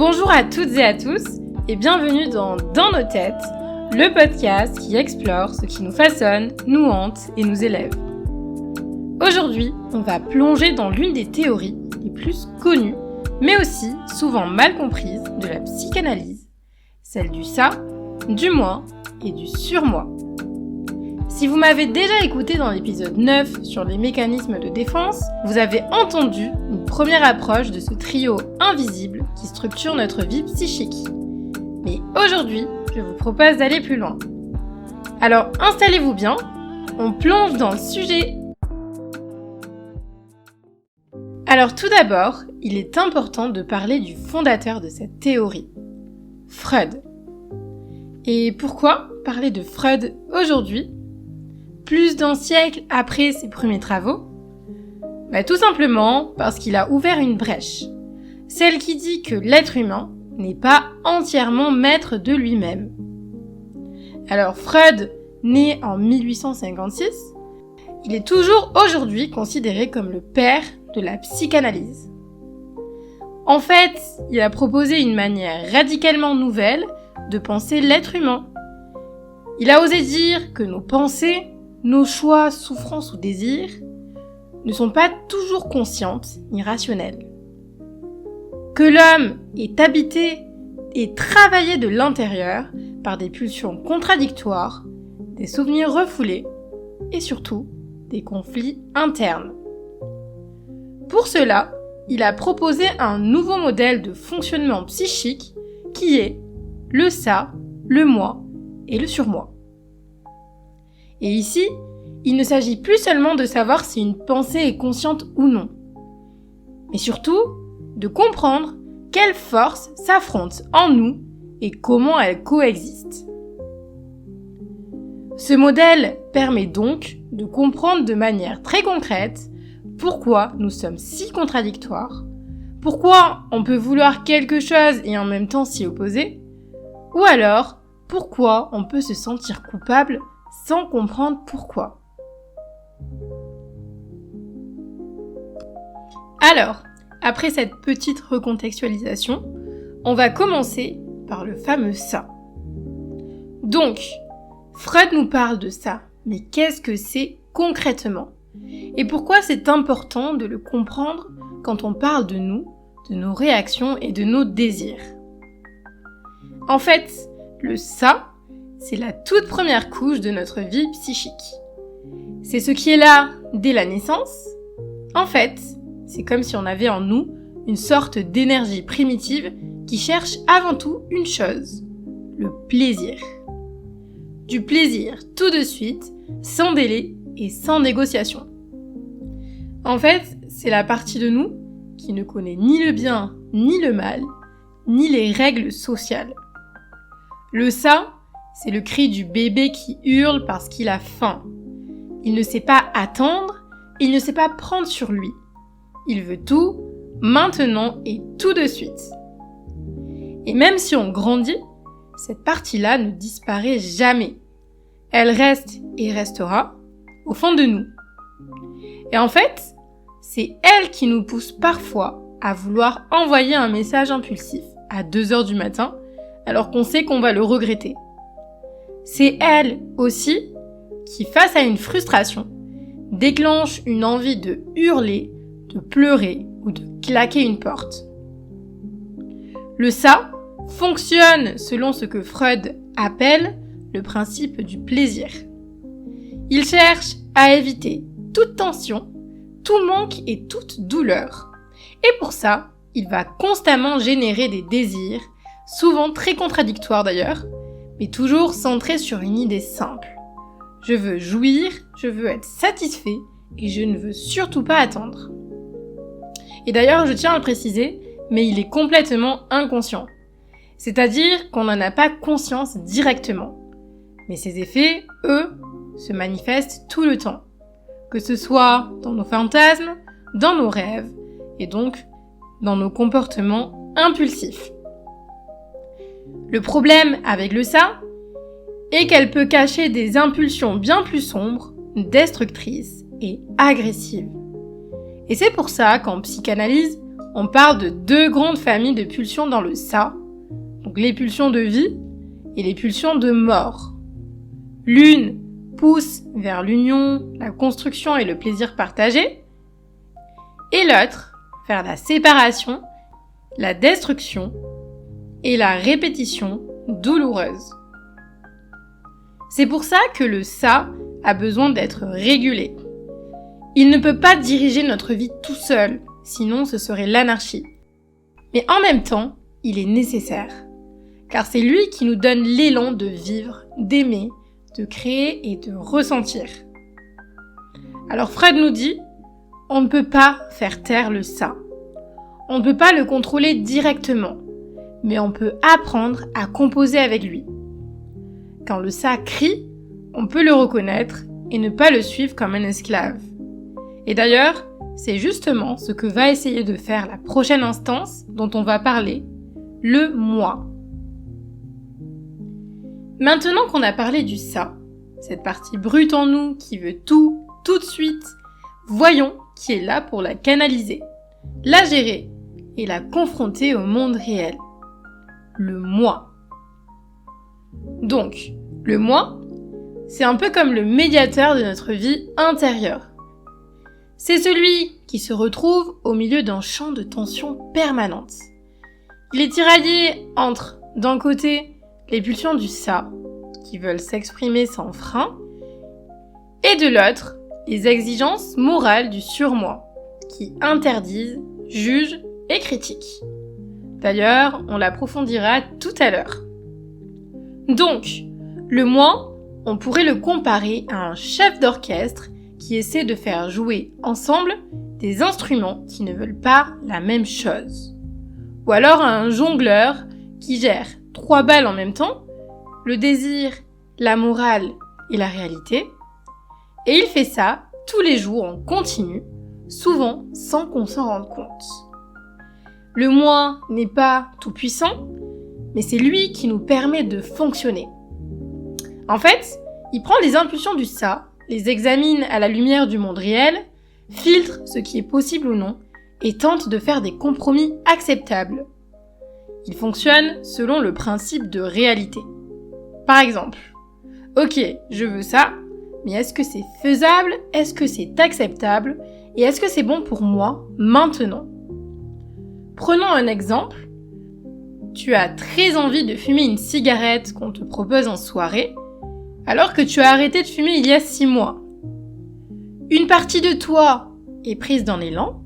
Bonjour à toutes et à tous et bienvenue dans nos têtes, le podcast qui explore ce qui nous façonne, nous hante et nous élève. Aujourd'hui, on va plonger dans l'une des théories les plus connues, mais aussi souvent mal comprises de la psychanalyse, celle du ça, du moi et du surmoi. Si vous m'avez déjà écouté dans l'épisode 9 sur les mécanismes de défense, vous avez entendu une première approche de ce trio invisible qui structure notre vie psychique. Mais aujourd'hui, je vous propose d'aller plus loin. Alors installez-vous bien, on plonge dans le sujet. Alors tout d'abord, il est important de parler du fondateur de cette théorie, Freud. Et pourquoi parler de Freud aujourd'hui ? Plus d'un siècle après ses premiers travaux ? Tout simplement parce qu'il a ouvert une brèche, celle qui dit que l'être humain n'est pas entièrement maître de lui-même. Alors Freud, né en 1856, il est toujours aujourd'hui considéré comme le père de la psychanalyse. En fait, il a proposé une manière radicalement nouvelle de penser l'être humain. Il a osé dire que nos pensées, nos choix, souffrances ou désirs ne sont pas toujours conscientes ni rationnelles. Que l'homme est habité et travaillé de l'intérieur par des pulsions contradictoires, des souvenirs refoulés et surtout des conflits internes. Pour cela, il a proposé un nouveau modèle de fonctionnement psychique qui est le ça, le moi et le surmoi. Et ici, il ne s'agit plus seulement de savoir si une pensée est consciente ou non, mais surtout de comprendre quelles forces s'affrontent en nous et comment elles coexistent. Ce modèle permet donc de comprendre de manière très concrète pourquoi nous sommes si contradictoires, pourquoi on peut vouloir quelque chose et en même temps s'y opposer, ou alors pourquoi on peut se sentir coupable sans comprendre pourquoi. Alors, après cette petite recontextualisation, on va commencer par le fameux ça. Donc, Freud nous parle de ça, mais qu'est-ce que c'est concrètement ? Et pourquoi c'est important de le comprendre quand on parle de nous, de nos réactions et de nos désirs ? En fait, le ça, c'est la toute première couche de notre vie psychique. C'est ce qui est là dès la naissance. En fait, c'est comme si on avait en nous une sorte d'énergie primitive qui cherche avant tout une chose, le plaisir. Du plaisir tout de suite, sans délai et sans négociation. En fait, c'est la partie de nous qui ne connaît ni le bien ni le mal, ni les règles sociales. Le ça, c'est le cri du bébé qui hurle parce qu'il a faim. Il ne sait pas attendre, il ne sait pas prendre sur lui. Il veut tout, maintenant et tout de suite. Et même si on grandit, cette partie-là ne disparaît jamais. Elle reste et restera au fond de nous. Et en fait, c'est elle qui nous pousse parfois à vouloir envoyer un message impulsif à 2h du matin, alors qu'on sait qu'on va le regretter. C'est elle aussi qui, face à une frustration, déclenche une envie de hurler, de pleurer ou de claquer une porte. Le ça fonctionne selon ce que Freud appelle le principe du plaisir. Il cherche à éviter toute tension, tout manque et toute douleur. Et pour ça, il va constamment générer des désirs, souvent très contradictoires d'ailleurs, mais toujours centrés sur une idée simple. Je veux jouir, je veux être satisfait et je ne veux surtout pas attendre. Et d'ailleurs, je tiens à le préciser, mais il est complètement inconscient. C'est-à-dire qu'on n'en a pas conscience directement. Mais ces effets, eux, se manifestent tout le temps. Que ce soit dans nos fantasmes, dans nos rêves, et donc dans nos comportements impulsifs. Le problème avec le ça est qu'elle peut cacher des impulsions bien plus sombres, destructrices et agressives. Et c'est pour ça qu'en psychanalyse, on parle de deux grandes familles de pulsions dans le ça, donc les pulsions de vie et les pulsions de mort. L'une pousse vers l'union, la construction et le plaisir partagé, et l'autre vers la séparation, la destruction et la répétition douloureuse. C'est pour ça que le ça a besoin d'être régulé. Il ne peut pas diriger notre vie tout seul, sinon ce serait l'anarchie. Mais en même temps, il est nécessaire, car c'est lui qui nous donne l'élan de vivre, d'aimer, de créer et de ressentir. Alors Freud nous dit, on ne peut pas faire taire le ça. On ne peut pas le contrôler directement, mais on peut apprendre à composer avec lui. Quand le ça crie, on peut le reconnaître et ne pas le suivre comme un esclave. Et d'ailleurs, c'est justement ce que va essayer de faire la prochaine instance dont on va parler, le moi. Maintenant qu'on a parlé du ça, cette partie brute en nous qui veut tout de suite, voyons qui est là pour la canaliser, la gérer et la confronter au monde réel. Le moi. Donc, le moi, c'est un peu comme le médiateur de notre vie intérieure. C'est celui qui se retrouve au milieu d'un champ de tension permanente. Il est tiraillé entre, d'un côté, les pulsions du ça, qui veulent s'exprimer sans frein, et de l'autre, les exigences morales du surmoi, qui interdisent, jugent et critiquent. D'ailleurs, on l'approfondira tout à l'heure. Donc, le moi, on pourrait le comparer à un chef d'orchestre qui essaie de faire jouer ensemble des instruments qui ne veulent pas la même chose. Ou alors à un jongleur qui gère 3 balles en même temps, le désir, la morale et la réalité. Et il fait ça tous les jours en continu, souvent sans qu'on s'en rende compte. Le moi n'est pas tout puissant, mais c'est lui qui nous permet de fonctionner. En fait, il prend les impulsions du ça, les examine à la lumière du monde réel, filtre ce qui est possible ou non, et tente de faire des compromis acceptables. Il fonctionne selon le principe de réalité. Par exemple, ok, je veux ça, mais est-ce que c'est faisable? Est-ce que c'est acceptable? Et est-ce que c'est bon pour moi maintenant? Prenons un exemple. Tu as très envie de fumer une cigarette qu'on te propose en soirée, alors que tu as arrêté de fumer il y a 6 mois. Une partie de toi est prise dans l'élan.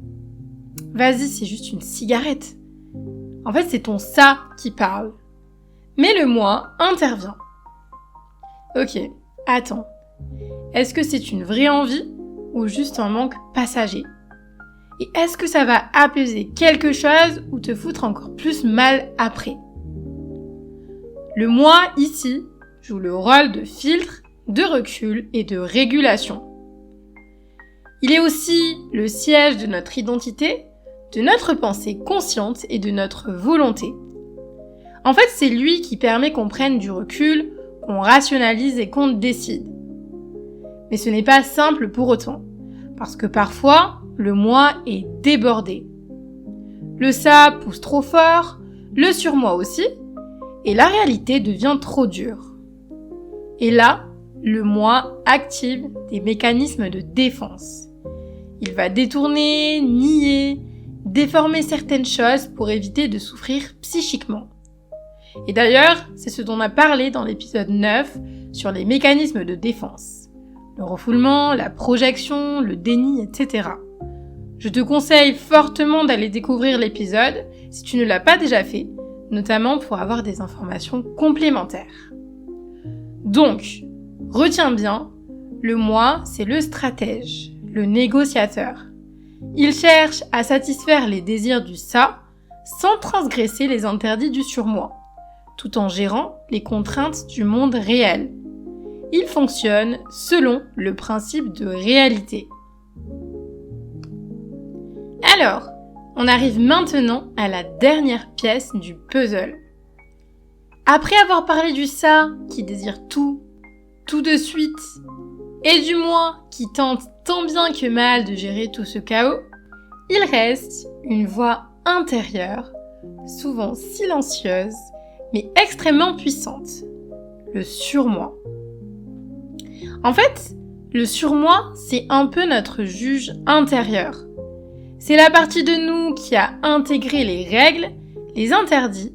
Vas-y, c'est juste une cigarette. En fait, c'est ton ça qui parle. Mais le moi intervient. Ok, attends. Est-ce que c'est une vraie envie ou juste un manque passager? Et est-ce que ça va apaiser quelque chose ou te foutre encore plus mal après? Le moi, ici, joue le rôle de filtre, de recul et de régulation. Il est aussi le siège de notre identité, de notre pensée consciente et de notre volonté. En fait, c'est lui qui permet qu'on prenne du recul, qu'on rationalise et qu'on décide. Mais ce n'est pas simple pour autant, parce que parfois, le moi est débordé. Le ça pousse trop fort, le surmoi aussi, et la réalité devient trop dure. Et là, le moi active des mécanismes de défense. Il va détourner, nier, déformer certaines choses pour éviter de souffrir psychiquement. Et d'ailleurs, c'est ce dont on a parlé dans l'épisode 9 sur les mécanismes de défense. Le refoulement, la projection, le déni, etc. Je te conseille fortement d'aller découvrir l'épisode si tu ne l'as pas déjà fait, notamment pour avoir des informations complémentaires. Donc, retiens bien, le moi, c'est le stratège, le négociateur. Il cherche à satisfaire les désirs du ça sans transgresser les interdits du surmoi, tout en gérant les contraintes du monde réel. Il fonctionne selon le principe de réalité. Alors, on arrive maintenant à la dernière pièce du puzzle. Après avoir parlé du ça qui désire tout de suite, et du moi qui tente tant bien que mal de gérer tout ce chaos, il reste une voix intérieure, souvent silencieuse, mais extrêmement puissante. Le surmoi. En fait, le surmoi, c'est un peu notre juge intérieur. C'est la partie de nous qui a intégré les règles, les interdits,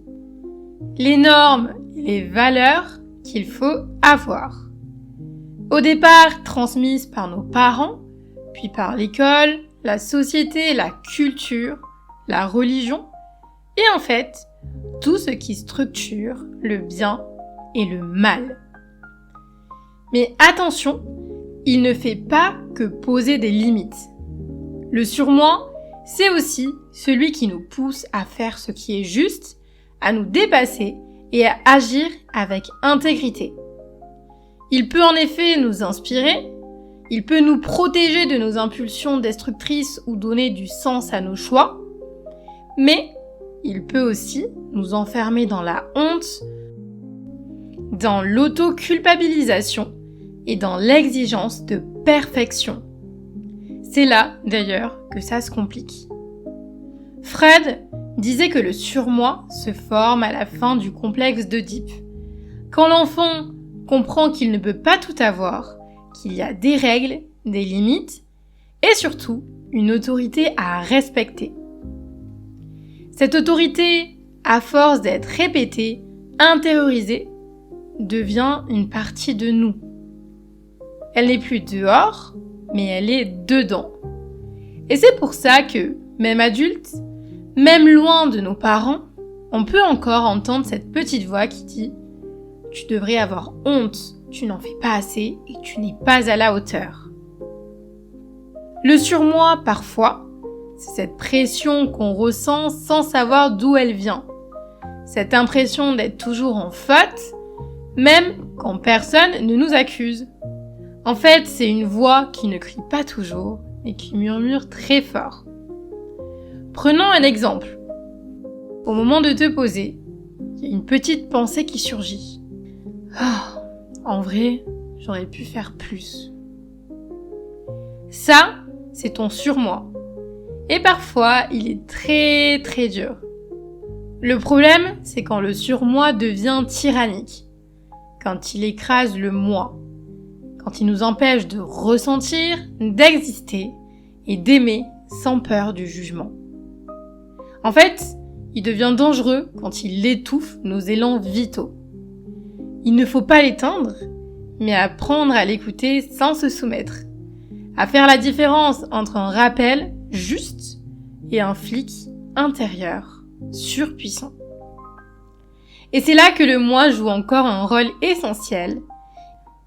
les normes et les valeurs qu'il faut avoir. Au départ, transmises par nos parents, puis par l'école, la société, la culture, la religion, et en fait, tout ce qui structure le bien et le mal. Mais attention, il ne fait pas que poser des limites. Le surmoi, c'est aussi celui qui nous pousse à faire ce qui est juste, à nous dépasser et à agir avec intégrité. Il peut en effet nous inspirer, il peut nous protéger de nos impulsions destructrices ou donner du sens à nos choix, mais il peut aussi nous enfermer dans la honte, dans l'auto-culpabilisation et dans l'exigence de perfection. C'est là, d'ailleurs, que ça se complique. Freud disait que le surmoi se forme à la fin du complexe d'Œdipe. Quand l'enfant comprend qu'il ne peut pas tout avoir, qu'il y a des règles, des limites, et surtout une autorité à respecter. Cette autorité, à force d'être répétée, intériorisée, devient une partie de nous. Elle n'est plus dehors, mais elle est dedans. Et c'est pour ça que, même adulte, même loin de nos parents, on peut encore entendre cette petite voix qui dit « Tu devrais avoir honte, tu n'en fais pas assez et tu n'es pas à la hauteur. » Le surmoi, parfois, c'est cette pression qu'on ressent sans savoir d'où elle vient. Cette impression d'être toujours en faute, même quand personne ne nous accuse. En fait, c'est une voix qui ne crie pas toujours, mais qui murmure très fort. Prenons un exemple. Au moment de te poser, il y a une petite pensée qui surgit. En vrai, j'aurais pu faire plus. Ça, c'est ton surmoi. Et parfois, il est très très dur. Le problème, c'est quand le surmoi devient tyrannique, quand il écrase le moi, quand il nous empêche de ressentir, d'exister et d'aimer sans peur du jugement. En fait, il devient dangereux quand il étouffe nos élans vitaux. Il ne faut pas l'éteindre, mais apprendre à l'écouter sans se soumettre, à faire la différence entre un rappel juste et un flic intérieur surpuissant. Et c'est là que le moi joue encore un rôle essentiel.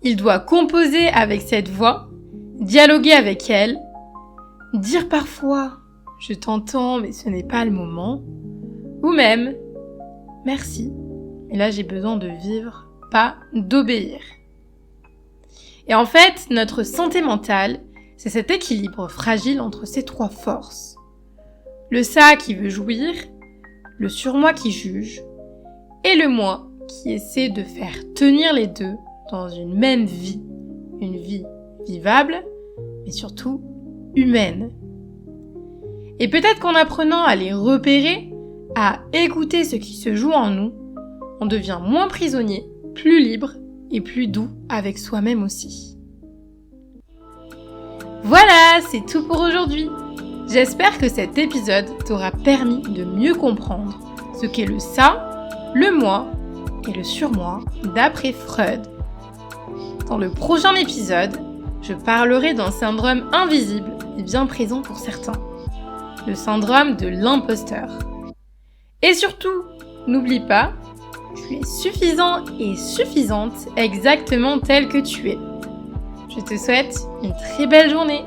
Il doit composer avec cette voix, dialoguer avec elle, dire parfois « je t'entends mais ce n'est pas le moment » ou même « merci, mais là j'ai besoin de vivre, pas d'obéir ». Et en fait, notre santé mentale, c'est cet équilibre fragile entre ces trois forces. Le ça qui veut jouir, le surmoi qui juge, et le moi qui essaie de faire tenir les deux dans une même vie, une vie vivable, mais surtout humaine. Et peut-être qu'en apprenant à les repérer, à écouter ce qui se joue en nous, on devient moins prisonnier, plus libre et plus doux avec soi-même aussi. Voilà, c'est tout pour aujourd'hui. J'espère que cet épisode t'aura permis de mieux comprendre ce qu'est le ça, le moi et le surmoi d'après Freud. Dans le prochain épisode, je parlerai d'un syndrome invisible et bien présent pour certains, le syndrome de l'imposteur. Et surtout, n'oublie pas, tu es suffisant et suffisante exactement tel que tu es. Je te souhaite une très belle journée.